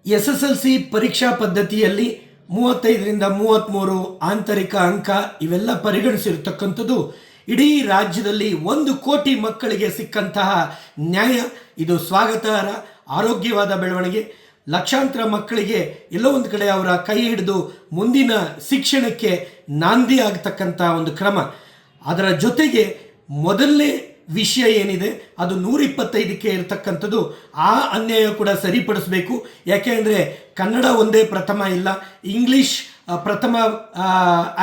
SSLC ಪರೀಕ್ಷಾ ಪದ್ಧತಿಯಲ್ಲಿ 35ರಿಂದ 33 ಆಂತರಿಕ ಅಂಕ ಇವೆಲ್ಲ ಪರಿಗಣಿಸಿರತಕ್ಕಂಥದ್ದು ಇಡೀ ರಾಜ್ಯದಲ್ಲಿ 1 ಕೋಟಿ ಮಕ್ಕಳಿಗೆ ಸಿಕ್ಕಂತಹ ನ್ಯಾಯ. ಇದು ಸ್ವಾಗತಾರ್ಹ ಆರೋಗ್ಯವಾದ ಬೆಳವಣಿಗೆ. ಲಕ್ಷಾಂತರ ಮಕ್ಕಳಿಗೆ ಎಲ್ಲೋ ಒಂದು ಕಡೆ ಅವರ ಕೈ ಹಿಡಿದು ಮುಂದಿನ ಶಿಕ್ಷಣಕ್ಕೆ ನಾಂದಿ ಆಗತಕ್ಕಂಥ ಒಂದು ಕ್ರಮ. ಅದರ ಜೊತೆಗೆ ಮೊದಲನೇ ವಿಷಯ ಏನಿದೆ ಅದು 125ಕ್ಕೆ ಇರತಕ್ಕಂಥದ್ದು. ಆ ಅನ್ಯಾಯ ಕೂಡ ಸರಿಪಡಿಸಬೇಕು. ಯಾಕೆಂದರೆ ಕನ್ನಡ ಒಂದೇ ಪ್ರಥಮ ಇಲ್ಲ, ಇಂಗ್ಲೀಷ್ ಪ್ರಥಮ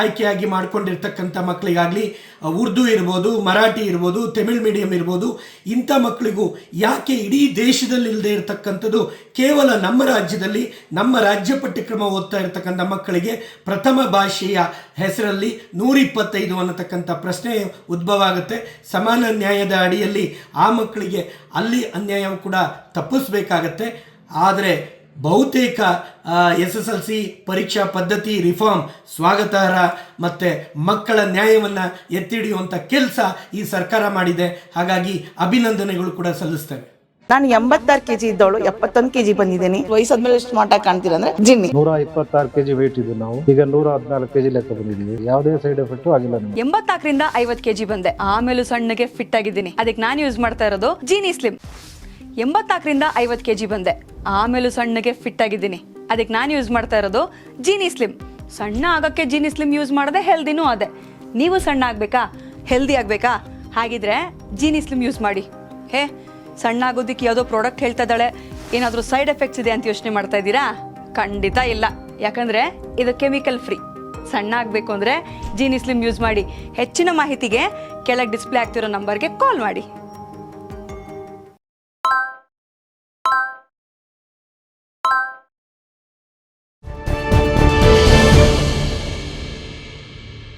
ಆಯ್ಕೆಯಾಗಿ ಮಾಡಿಕೊಂಡಿರ್ತಕ್ಕಂಥ ಮಕ್ಕಳಿಗಾಗಲಿ, ಉರ್ದು ಇರ್ಬೋದು, ಮರಾಠಿ ಇರ್ಬೋದು, ತಮಿಳ್ ಮೀಡಿಯಂ ಇರ್ಬೋದು, ಇಂಥ ಮಕ್ಕಳಿಗೂ ಯಾಕೆ ಇಡೀ ದೇಶದಲ್ಲಿ ಇಲ್ಲದೆ ಇರತಕ್ಕಂಥದ್ದು ಕೇವಲ ನಮ್ಮ ರಾಜ್ಯದಲ್ಲಿ ನಮ್ಮ ರಾಜ್ಯ ಪಠ್ಯಕ್ರಮ ಓದ್ತಾ ಇರತಕ್ಕಂಥ ಮಕ್ಕಳಿಗೆ ಪ್ರಥಮ ಭಾಷೆಯ ಹೆಸರಲ್ಲಿ 125 ಅನ್ನತಕ್ಕಂಥ ಪ್ರಶ್ನೆ ಉದ್ಭವ ಆಗುತ್ತೆ. ಸಮಾನ ನ್ಯಾಯದ ಅಡಿಯಲ್ಲಿ ಆ ಮಕ್ಕಳಿಗೆ ಅಲ್ಲಿ ಅನ್ಯಾಯವು ಕೂಡ ತಪ್ಪಿಸಬೇಕಾಗತ್ತೆ. ಆದರೆ ಬಹುತೇಕ SSLC ಪರೀಕ್ಷಾ ಪದ್ಧತಿ ರಿಫಾರ್ಮ್ ಸ್ವಾಗತಾರ್ಹ ಮತ್ತು ಮಕ್ಕಳ ನ್ಯಾಯವನ್ನು ಎತ್ತಿ ಹಿಡಿಯುವಂಥ ಕೆಲಸ ಈ ಸರ್ಕಾರ ಮಾಡಿದೆ. ಹಾಗಾಗಿ ಅಭಿನಂದನೆಗಳು ಕೂಡ ಸಲ್ಲಿಸ್ತೇವೆ. ನಾನು 86 kg ಇದ್ದವಳು 71 kg ಬಂದಿದ್ದೀನಿ. ವಯಸ್ಸಾದ್ಮೇಲೆ ಸ್ಮಾರ್ಟ್ ಆಗಿ ಕಾಣ್ತೀರಾ ಅಂದ್ರೆ ಜಿನ್ನಿ. 126 kg ವೇಟ್ ಇದ್ದು ನಾವು ಈಗ 114 kg ಲೆಕ್ಕ ಬಂದಿದ್ದೀವಿ. ಯಾವುದೇ ಸೈಡ್ ಎಫೆಕ್ಟ್ ಆಗಿಲ್ಲ. 84ರಿಂದ 50 kg ಬಂದೆ, ಆಮೇಲೆ ಸಣ್ಣಗೆ ಫಿಟ್ ಆಗಿದ್ದೀನಿ. ಅದಕ್ಕೆ ನಾನು ಯೂಸ್ ಮಾಡ್ತಾ ಇರೋದು ಜೀನಿ ಸ್ಲಿಮ್. 84ರಿಂದ 50 kg ಬಂದೆ, ಆಮೇಲೆ ಸಣ್ಣಗೆ ಫಿಟ್ ಆಗಿದ್ದೀನಿ. ಅದಕ್ಕೆ ನಾನು ಯೂಸ್ ಮಾಡ್ತಾ ಇರೋದು ಜೀನಿ ಸ್ಲಿಮ್. ಸಣ್ಣ ಆಗೋಕ್ಕೆ ಜೀನಿ ಸ್ಲಿಮ್ ಯೂಸ್ ಮಾಡಿದೆ, ಹೆಲ್ದಿನೂ ಅದೇ. ನೀವು ಸಣ್ಣ ಆಗಬೇಕಾ, ಹೆಲ್ದಿ ಆಗಬೇಕಾ? ಹಾಗಿದ್ರೆ ಜೀನಿ ಸ್ಲಿಮ್ ಯೂಸ್ ಮಾಡಿ. ಸಣ್ಣ ಆಗೋದಕ್ಕೆ ಯಾವುದೋ ಪ್ರಾಡಕ್ಟ್ ಹೇಳ್ತಾ ಇದ್ದಾಳೆ, ಏನಾದರೂ ಸೈಡ್ ಎಫೆಕ್ಟ್ಸ್ ಇದೆ ಅಂತ ಯೋಚನೆ ಮಾಡ್ತಾ ಇದ್ದೀರಾ? ಖಂಡಿತ ಇಲ್ಲ, ಯಾಕಂದರೆ ಇದು ಕೆಮಿಕಲ್ ಫ್ರೀ. ಸಣ್ಣ ಆಗಬೇಕು ಅಂದರೆ ಜೀನಿ ಸ್ಲಿಮ್ ಯೂಸ್ ಮಾಡಿ. ಹೆಚ್ಚಿನ ಮಾಹಿತಿಗೆ ಕೆಳಗೆ ಡಿಸ್ಪ್ಲೇ ಆಗ್ತಿರೋ ನಂಬರ್ಗೆ ಕಾಲ್ ಮಾಡಿ.